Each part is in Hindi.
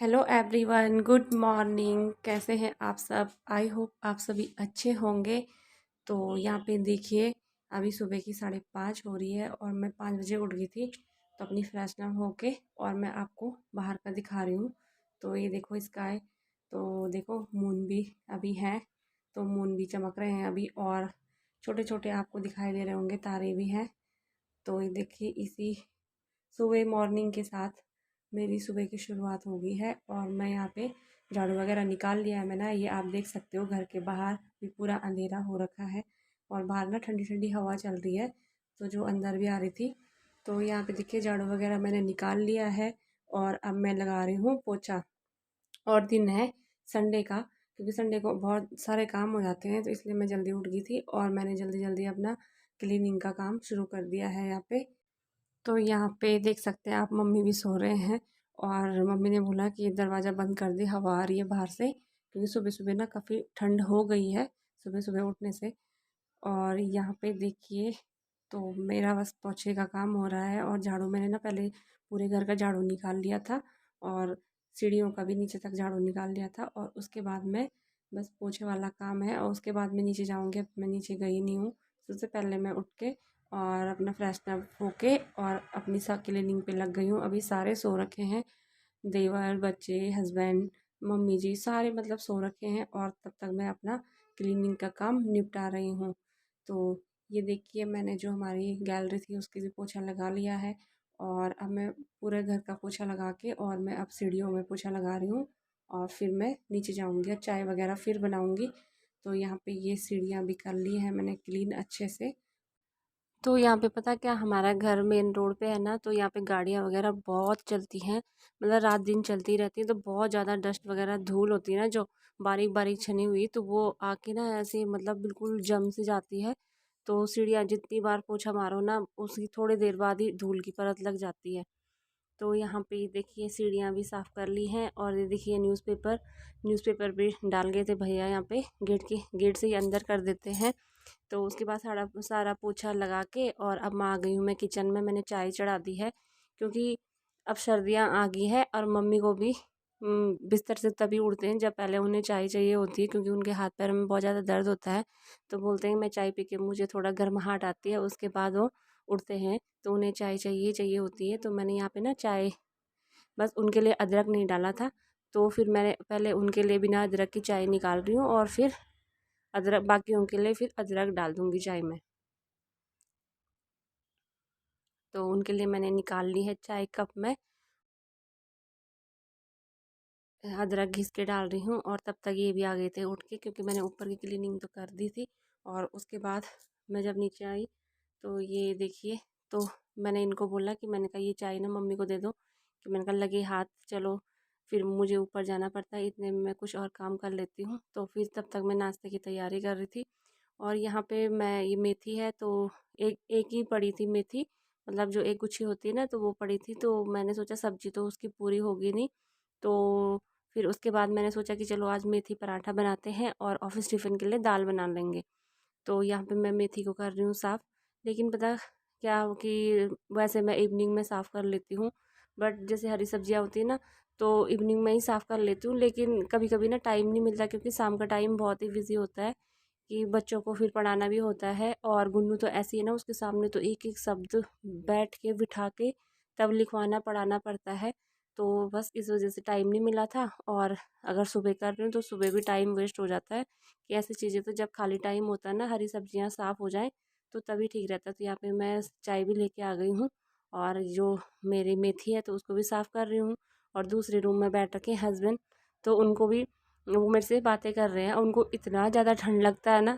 Hello everyone, good morning. कैसे हैं आप सब? आई होप आप सभी अच्छे होंगे। तो यहाँ पे देखिए, अभी सुबह की 5:30 हो रही है और मैं 5 बजे उठ गई थी। तो अपनी फ्रेशन अप होके और मैं आपको बाहर का दिखा रही हूँ। तो ये देखो स्काई, तो देखो मून भी अभी है। तो मून भी चमक रहे हैं अभी, और छोटे छोटे आपको दिखाई दे रहे होंगे तारे भी हैं। तो ये देखिए, इसी सुबह मॉर्निंग के साथ मेरी सुबह की शुरुआत हो गई है। और मैं यहाँ पे झाड़ू वगैरह निकाल लिया है मैंने। ये आप देख सकते हो, घर के बाहर भी पूरा अंधेरा हो रखा है और बाहर ना ठंडी ठंडी हवा चल रही है, तो जो अंदर भी आ रही थी। तो यहाँ पे देखिए, झाड़ू वगैरह मैंने निकाल लिया है और अब मैं लगा रही हूँ पोछा। और दिन है संडे का, क्योंकि संडे को बहुत सारे काम हो जाते हैं, तो इसलिए मैं जल्दी उठ गई थी और मैंने जल्दी जल्दी अपना क्लीनिंग का काम शुरू कर दिया है यहाँ पे। तो यहाँ पे देख सकते हैं आप, मम्मी भी सो रहे हैं और मम्मी ने बोला कि दरवाज़ा बंद कर दे, हवा आ रही है बाहर से, क्योंकि सुबह सुबह ना काफ़ी ठंड हो गई है सुबह सुबह उठने से। और यहाँ पे देखिए, तो मेरा बस पोछे का काम हो रहा है और झाड़ू मैंने ना पहले पूरे घर का झाड़ू निकाल लिया था और सीढ़ियों का भी नीचे तक झाड़ू निकाल लिया था। और उसके बाद मैं बस पोछे वाला काम है और उसके बाद मैं नीचे जाऊँगी। अब मैं नीचे गई नहीं हूँ। सबसे पहले मैं उठ के और अपना फ्रेशन अप होके और अपनी सा क्लीनिंग पे लग गई हूँ। अभी सारे सो रखे हैं, देवर, बच्चे, हस्बैंड, मम्मी जी, सारे मतलब सो रखे हैं और तब तक मैं अपना क्लीनिंग का काम निपटा रही हूँ। तो ये देखिए, मैंने जो हमारी गैलरी थी उसकी भी पोछा लगा लिया है और अब मैं पूरे घर का पोछा लगा के और मैं अब सीढ़ियों में पोछा लगा रही हूँ और फिर मैं नीचे जाऊँगी और चाय वगैरह फिर बनाऊँगी। तो यहाँ पे ये सीढ़ियाँ भी कर ली हैं मैंने क्लीन अच्छे से। तो यहाँ पे पता क्या, हमारा घर मेन रोड पे है ना, तो यहाँ पे गाड़ियाँ वगैरह बहुत चलती हैं, मतलब रात दिन चलती रहती है। तो बहुत ज़्यादा डस्ट वगैरह धूल होती है ना, जो बारीक बारीक छनी हुई, तो वो आके ना ऐसे मतलब बिल्कुल जम सी जाती है। तो सीढ़ियाँ जितनी बार पोछा मारो ना, उसकी थोड़ी देर बाद ही धूल की परत लग जाती है। तो यहाँ पे ये देखिए, सीढ़ियाँ भी साफ़ कर ली हैं और ये देखिए न्यूज़पेपर न्यूज़पेपर भी डाल गए थे भैया यहाँ पे, गेट से ही अंदर कर देते हैं। तो उसके बाद सारा सारा पोछा लगा के और अब मैं आ गई हूँ मैं किचन में। मैंने चाय चढ़ा दी है, क्योंकि अब सर्दियाँ आ गई है और मम्मी को भी बिस्तर से तभी उठते हैं जब पहले उन्हें चाय चाहिए होती है, क्योंकि उनके हाथ पैर में बहुत ज़्यादा दर्द होता है। तो बोलते हैं मैं चाय पी के मुझे थोड़ा गर्माहट आती है, उसके बाद वो उठते हैं, तो उन्हें चाय चाहिए चाहिए होती है। तो मैंने यहाँ पे ना चाय, बस उनके लिए अदरक नहीं डाला था, तो फिर मैंने पहले उनके लिए बिना अदरक की चाय निकाल रही हूँ और फिर अदरक बाकियों के लिए फिर अदरक डाल दूँगी चाय में। तो उनके लिए मैंने निकाल ली है चाय कप में, अदरक घिस के डाल रही हूँ। और तब तक ये भी आ गए थे उठ के, क्योंकि मैंने ऊपर की क्लीनिंग तो कर दी थी। और उसके बाद मैं जब नीचे आई, तो ये देखिए, तो मैंने इनको बोला कि मैंने कहा ये चाय ना मम्मी को दे दो, कि मैंने कहा लगे हाथ, चलो फिर मुझे ऊपर जाना पड़ता है, इतने में मैं कुछ और काम कर लेती हूँ। तो फिर तब तक मैं नाश्ते की तैयारी कर रही थी। और यहाँ पे मैं, ये मेथी है, तो एक एक ही पड़ी थी मेथी, मतलब जो एक गुच्छी होती है ना, तो वो पड़ी थी। तो मैंने सोचा सब्जी तो उसकी पूरी होगी नहीं, तो फिर उसके बाद मैंने सोचा कि चलो आज मेथी पराठा बनाते हैं और ऑफिस टिफ़िन के लिए दाल बना लेंगे। तो यहाँ पे मैं मेथी को कर रही हूँ साफ़। लेकिन पता क्या हो कि वैसे मैं इवनिंग में साफ़ कर लेती हूँ, बट जैसे हरी सब्जियाँ होती है ना, तो इवनिंग में ही साफ़ कर लेती हूँ। लेकिन कभी कभी ना टाइम नहीं मिलता, क्योंकि शाम का टाइम बहुत ही बिजी होता है, कि बच्चों को फिर पढ़ाना भी होता है। और गुन्नू तो ऐसी है ना, उसके सामने तो एक एक शब्द बैठ के बिठा के तब लिखवाना पढ़ाना पड़ता है। तो बस इस वजह से टाइम नहीं मिला था। और अगर सुबह कर रही हूँ तो सुबह भी टाइम वेस्ट हो जाता है, कि ऐसी चीज़ें तो जब खाली टाइम होता है ना, हरी सब्जियाँ साफ़ हो जाएँ तो तभी ठीक रहता है। तो यहाँ पे मैं चाय भी लेके आ गई हूँ और जो मेरी मेथी है तो उसको भी साफ़ कर रही हूँ। और दूसरे रूम में बैठ रखे हस्बैंड, तो उनको भी, वो मेरे से बातें कर रहे हैं। उनको इतना ज़्यादा ठंड लगता है ना,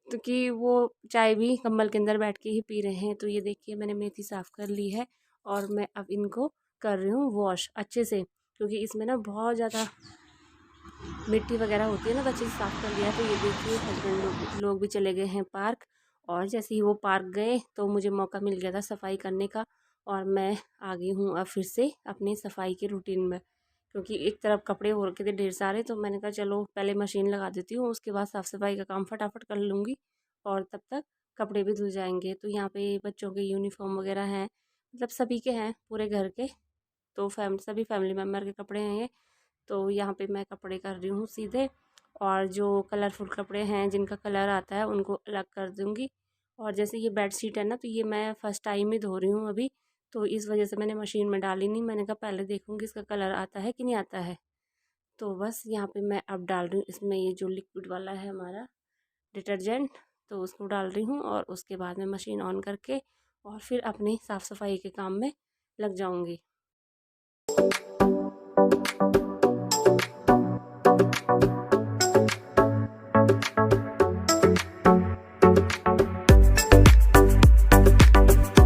तो कि वो चाय भी कंबल के अंदर बैठ के ही पी रहे हैं। तो ये देखिए, मैंने मेथी साफ़ कर ली है और मैं अब इनको कर रही हूँ वॉश अच्छे से, क्योंकि इसमें ना बहुत ज़्यादा मिट्टी वगैरह होती है ना, तो अच्छे से साफ़ कर लिया। तो ये देखिए, हस्बैंड लोग भी चले गए हैं पार्क। और जैसे ही वो पार्क गए तो मुझे मौका मिल गया था सफाई करने का, और मैं आ गई हूँ अब फिर से अपनी सफाई के रूटीन में। क्योंकि एक तरफ कपड़े हो रखे थे ढेर सारे, तो मैंने कहा चलो पहले मशीन लगा देती हूँ, उसके बाद साफ़ सफाई का काम फटाफट कर लूँगी और तब तक कपड़े भी धुल जाएंगे। तो यहाँ पे बच्चों के यूनिफॉर्म वगैरह हैं, मतलब सभी के हैं पूरे घर के, तो सभी फैमिली मेम्बर के कपड़े हैं ये। तो यहाँ पे मैं कपड़े कर रही हूँ सीधे, और जो कलरफुल कपड़े हैं जिनका कलर आता है उनको अलग कर दूँगी। और जैसे ये बेडशीट है ना, तो ये मैं फ़र्स्ट टाइम ही धो रही हूँ अभी, तो इस वजह से मैंने मशीन में डाली नहीं। मैंने कहा पहले देखूँगी इसका कलर आता है कि नहीं आता है। तो बस यहाँ पे मैं अब डाल रही हूँ इसमें ये जो लिक्विड वाला है हमारा डिटर्जेंट, तो उसको डाल रही हूँ और उसके बाद में मशीन ऑन करके और फिर अपनी साफ़ सफाई के काम में लग जाऊँगी।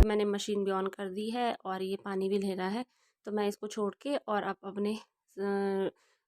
मैंने मशीन भी ऑन कर दी है और ये पानी भी ले रहा है, तो मैं इसको छोड़ के और अब अपने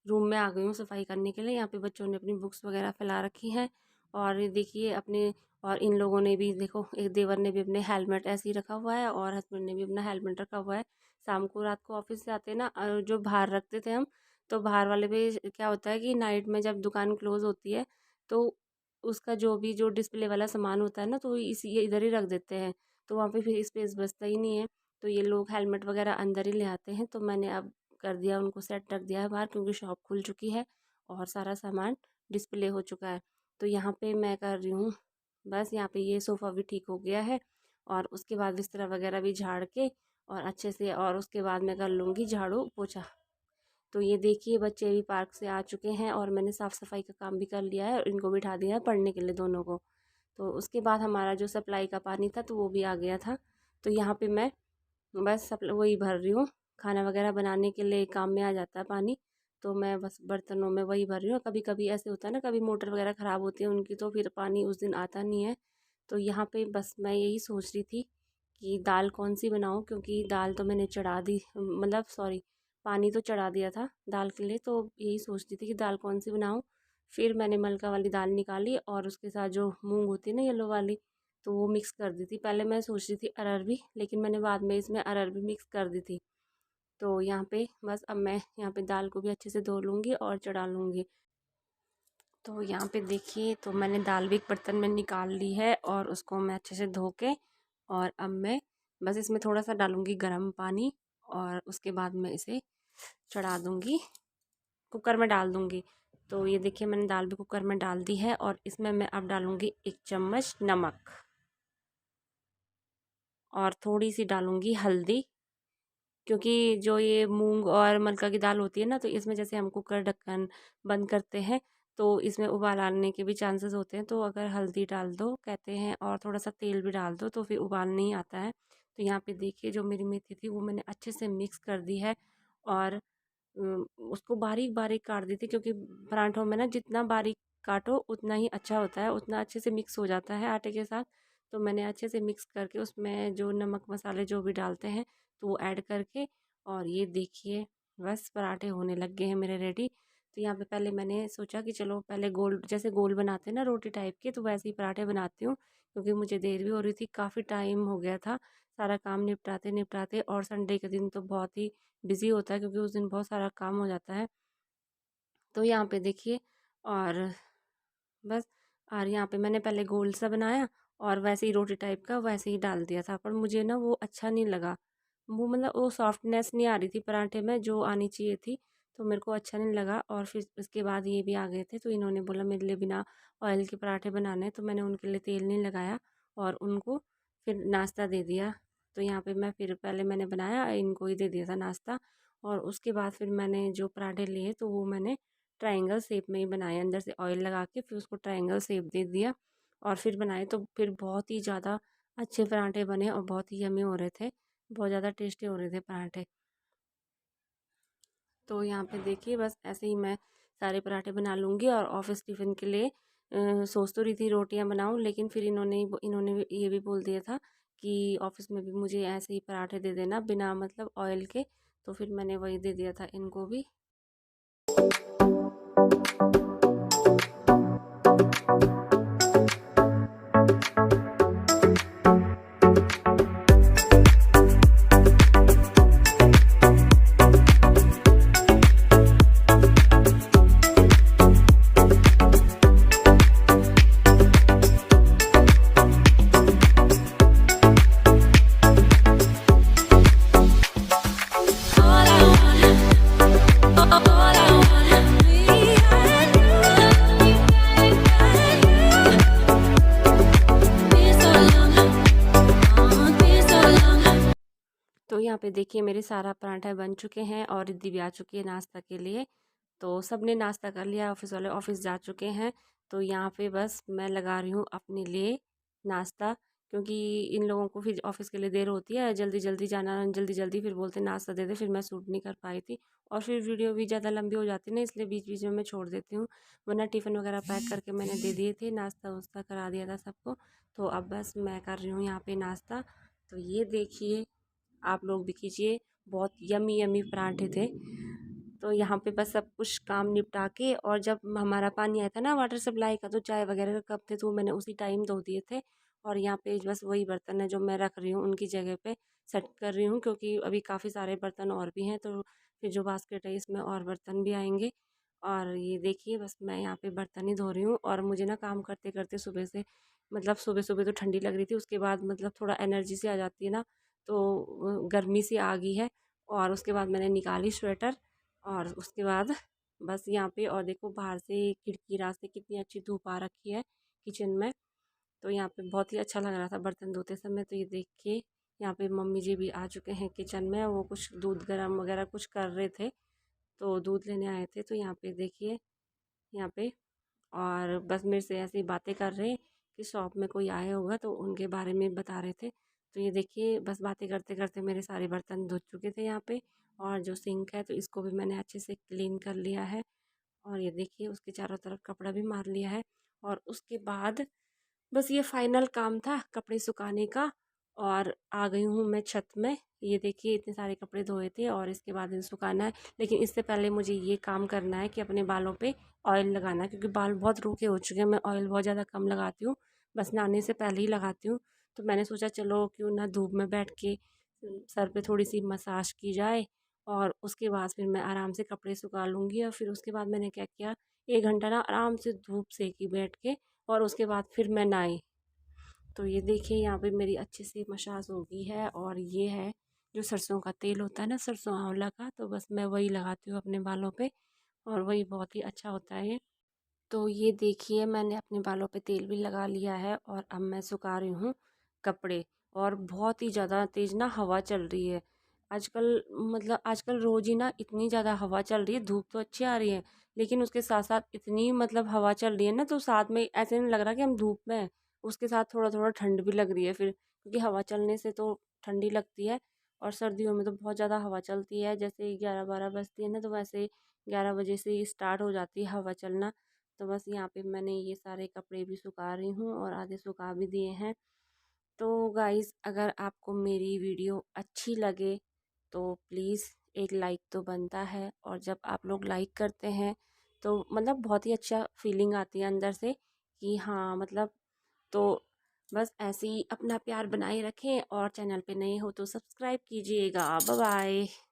रूम में आ गई हूँ सफाई करने के लिए। यहाँ पे बच्चों ने अपनी बुक्स वगैरह फैला रखी हैं, और देखिए अपने, और इन लोगों ने भी देखो, एक देवर ने भी अपने हेलमेट ऐसे ही रखा हुआ है और हस्बैंड ने भी अपना हेलमेट रखा हुआ है। शाम को रात को ऑफिस से आते हैं ना, जो बाहर रखते थे हम, तो बाहर वाले भी क्या होता है कि नाइट में जब दुकान क्लोज होती है तो उसका जो भी जो डिस्प्ले वाला सामान होता है ना, तो इसी ये इधर ही रख देते हैं, तो वहाँ पे फिर स्पेस बचता ही नहीं है। तो ये लोग हेलमेट वगैरह अंदर ही ले आते हैं, तो मैंने अब कर दिया, उनको सेट रख दिया है बाहर, क्योंकि शॉप खुल चुकी है और सारा सामान डिस्प्ले हो चुका है। तो यहाँ पे मैं कर रही हूँ, बस यहाँ पे ये सोफ़ा भी ठीक हो गया है, और उसके बाद बिस्तर वगैरह भी झाड़ के और अच्छे से, और उसके बाद मैं कर लूँगी झाड़ू पोछा। तो ये देखिए बच्चे भी पार्क से आ चुके हैं और मैंने साफ़ सफाई का काम भी कर लिया है और इनको बिठा दिया है पढ़ने के लिए दोनों को। तो उसके बाद हमारा जो सप्लाई का पानी था तो वो भी आ गया था। तो यहाँ पे मैं बस वही भर रही हूँ, खाना वगैरह बनाने के लिए काम में आ जाता है पानी, तो मैं बस बर्तनों में वही भर रही हूँ। कभी कभी ऐसे होता है ना, कभी मोटर वगैरह ख़राब होती है उनकी, तो फिर पानी उस दिन आता नहीं है। तो यहाँ पे बस मैं यही सोच रही थी कि दाल कौन सी बनाऊँ, क्योंकि दाल तो मैंने चढ़ा दी, मतलब सॉरी, पानी तो चढ़ा दिया था दाल के लिए, तो यही सोचती थी कि दाल कौन सी बनाऊँ। फिर मैंने मलका वाली दाल निकाली और उसके साथ जो मूंग होती है ना येलो वाली, तो वो मिक्स कर दी थी। पहले मैं सोच रही थी अरहर भी, लेकिन मैंने बाद में इसमें अरहर भी मिक्स कर दी थी। तो यहाँ पे बस अब मैं यहाँ पे दाल को भी अच्छे से धो लूँगी और चढ़ा लूँगी। तो यहाँ पे देखिए, तो मैंने दाल भी एक बर्तन में निकाल ली है और उसको मैं अच्छे से धो के, और अब मैं बस इसमें थोड़ा सा डालूँगी गर्म पानी, और उसके बाद मैं इसे चढ़ा दूँगी, कुकर में डाल दूँगी। तो ये देखिए मैंने दाल भी कुकर में डाल दी है, और इसमें मैं अब डालूँगी 1 चम्मच नमक, और थोड़ी सी डालूँगी हल्दी, क्योंकि जो ये मूंग और मलका की दाल होती है ना, तो इसमें जैसे हम कुकर ढक्कन बंद करते हैं तो इसमें उबाल आने के भी चांसेस होते हैं, तो अगर हल्दी डाल दो कहते हैं और थोड़ा सा तेल भी डाल दो तो फिर उबाल नहीं आता है। तो यहाँ पे देखिए जो मेरी मेथी थी वो मैंने अच्छे से मिक्स कर दी है, और उसको बारीक बारीक काट दी थी, क्योंकि पराठों में ना जितना बारीक काटो उतना ही अच्छा होता है, उतना अच्छे से मिक्स हो जाता है आटे के साथ। तो मैंने अच्छे से मिक्स करके उसमें जो नमक मसाले जो भी डालते हैं तो वो ऐड करके, और ये देखिए बस पराठे होने लग गए हैं मेरे रेडी। तो यहाँ पे पहले मैंने सोचा कि चलो पहले गोल, जैसे गोल बनाते हैं ना रोटी टाइप के, तो वैसे ही पराठे बनाती हूँ, क्योंकि मुझे देर भी हो रही थी, काफ़ी टाइम हो गया था सारा काम निपटाते निपटाते, और संडे के दिन तो बहुत ही बिज़ी होता है क्योंकि उस दिन बहुत सारा काम हो जाता है। तो यहाँ पे देखिए, और बस, और यहाँ पे मैंने पहले गोल सा बनाया और वैसे ही रोटी टाइप का वैसे ही डाल दिया था, पर मुझे ना वो अच्छा नहीं लगा, वो मतलब वो सॉफ्टनेस नहीं आ रही थी पराठे में जो आनी चाहिए थी, तो मेरे को अच्छा नहीं लगा। और फिर उसके बाद ये भी आ गए थे, तो इन्होंने बोला मेरे लिए बिना ऑयल के पराठे बनाने हैं, तो मैंने उनके लिए तेल नहीं लगाया और उनको फिर नाश्ता दे दिया। तो यहाँ पे मैं फिर पहले मैंने बनाया, इनको ही दे दिया था नाश्ता, और उसके बाद फिर मैंने जो पराठे लिए तो वो मैंने ट्रायंगल शेप में ही बनाए, अंदर से ऑयल लगा के फिर उसको ट्रायंगल शेप दे दिया, और फिर बनाए, तो फिर बहुत ही ज़्यादा अच्छे पराठे बने और बहुत ही यमी हो रहे थे, बहुत ज़्यादा टेस्टी हो रहे थे पराठे। तो यहाँ पे देखिए बस ऐसे ही मैं सारे पराठे बना लूँगी, और ऑफ़िस टिफ़िन के लिए सोच तो रही थी रोटियाँ बनाऊँ, लेकिन फिर इन्होंने ये भी बोल दिया था कि ऑफ़िस में भी मुझे ऐसे ही पराठे दे देना बिना मतलब ऑयल के, तो फिर मैंने वही दे दिया था इनको भी। All I want तो यहाँ पे देखिए मेरे सारा पराठा बन चुके हैं और रिद्धि भी आ चुकी है नाश्ता के लिए। तो सबने नाश्ता कर लिया, ऑफिस वाले ऑफिस जा चुके हैं। तो यहाँ पे बस मैं लगा रही हूँ अपने लिए नाश्ता, क्योंकि इन लोगों को फिर ऑफिस के लिए देर होती है, जल्दी जल्दी जाना, जल्दी जल्दी फिर बोलते नाश्ता दे दे, फिर मैं शूट नहीं कर पाई थी। और फिर वीडियो भी ज़्यादा लंबी हो जाती है ना, इसलिए बीच बीच में मैं छोड़ देती हूँ। वरना टिफ़िन वगैरह पैक करके मैंने दे दिए थे, नाश्ता वास्ता करा दिया था सबको। तो अब बस मैं कर रही हूँ यहाँ पे नाश्ता। तो ये देखिए, आप लोग भी कीजिए, बहुत यमी यमी पराठे थे। तो यहाँ पे बस सब कुछ काम निपटा के, और जब हमारा पानी आया था ना वाटर सप्लाई का, तो चाय वगैरह का कप थे तो मैंने उसी टाइम धो दिए थे। और यहाँ पे बस वही बर्तन है जो मैं रख रही हूँ उनकी जगह पे सेट कर रही हूँ, क्योंकि अभी काफ़ी सारे बर्तन और भी हैं, तो फिर जो बास्केट है इसमें और बर्तन भी आएंगे। और ये देखिए बस मैं यहाँ पे बर्तन ही धो रही हूँ। और मुझे ना काम करते करते सुबह से, मतलब सुबह सुबह तो ठंडी लग रही थी, उसके बाद मतलब थोड़ा एनर्जी से आ जाती है ना, तो गर्मी सी आ गई है। और उसके बाद मैंने निकाली स्वेटर, और उसके बाद बस यहाँ पे, और देखो बाहर से खिड़की रास्ते कितनी अच्छी धूप आ रखी है किचन में। तो यहाँ पे बहुत ही अच्छा लग रहा था बर्तन धोते समय। तो ये देख के यहाँ पे मम्मी जी भी आ चुके हैं किचन में, वो कुछ दूध गर्म वगैरह कुछ कर रहे थे, तो दूध लेने आए थे। तो यहाँ पे देखिए, यहाँ पे, और बस मेरे से ऐसी बातें कर रहे कि शॉप में कोई आया होगा तो उनके बारे में बता रहे थे। तो ये देखिए बस बातें करते करते मेरे सारे बर्तन धुल चुके थे यहाँ पे। और जो सिंक है तो इसको भी मैंने अच्छे से क्लीन कर लिया है। और ये देखिए उसके चारों तरफ कपड़ा भी मार लिया है। और उसके बाद बस ये फाइनल काम था कपड़े सुखाने का। और आ गई हूँ मैं छत में। ये देखिए इतने सारे कपड़े धोए थे और इसके बाद इन्हें सुखाना है। लेकिन इससे पहले मुझे ये काम करना है कि अपने बालों पे ऑयल लगाना है, क्योंकि बाल बहुत रूखे हो चुके हैं। मैं ऑयल बहुत ज़्यादा कम लगाती हूँ, बस नहाने से पहले ही लगाती हूँ। तो मैंने सोचा चलो क्यों ना धूप में बैठ के सर पे थोड़ी सी मसाज की जाए, और उसके बाद फिर मैं आराम से कपड़े सुखा लूँगी। और फिर उसके बाद मैंने क्या किया, 1 घंटा ना आराम से धूप सेकी बैठ के, और उसके बाद फिर मैं नहाई। तो ये देखिए यहाँ पे मेरी अच्छे से मसाज हो गई है। और ये है जो सरसों का तेल होता है ना, सरसों आंवला का, तो बस मैं वही लगाती हूँ अपने बालों पे, और वही बहुत ही अच्छा होता है ये। तो ये देखिए मैंने अपने बालों पे तेल भी लगा लिया है, और अब मैं सुखा रही हूँ कपड़े। और बहुत ही ज़्यादा तेज़ ना हवा चल रही है आजकल, मतलब आजकल रोज़ ही ना इतनी ज़्यादा हवा चल रही है। धूप तो अच्छी आ रही है, लेकिन उसके साथ साथ इतनी मतलब हवा चल रही है ना, तो साथ में ऐसे नहीं लग रहा कि हम धूप में हैं। उसके साथ थोड़ा थोड़ा ठंड भी लग रही है फिर, क्योंकि हवा चलने से तो ठंडी लगती है। और सर्दियों में तो बहुत ज़्यादा हवा चलती है, जैसे 11-12 बजती है ना, तो वैसे 11 बजे से ही स्टार्ट हो जाती है हवा चलना। तो बस यहाँ पे मैंने ये सारे कपड़े भी सुखा रही हूँ, और आधे सुखा भी दिए हैं। तो गाइज़ अगर आपको मेरी वीडियो अच्छी लगे तो प्लीज़ एक लाइक तो बनता है। और जब आप लोग लाइक करते हैं तो मतलब बहुत ही अच्छा फीलिंग आती है अंदर से कि हाँ मतलब, तो बस ऐसे ही अपना प्यार बनाए रखें। और चैनल पे नए हो तो सब्सक्राइब कीजिएगा। Bye bye.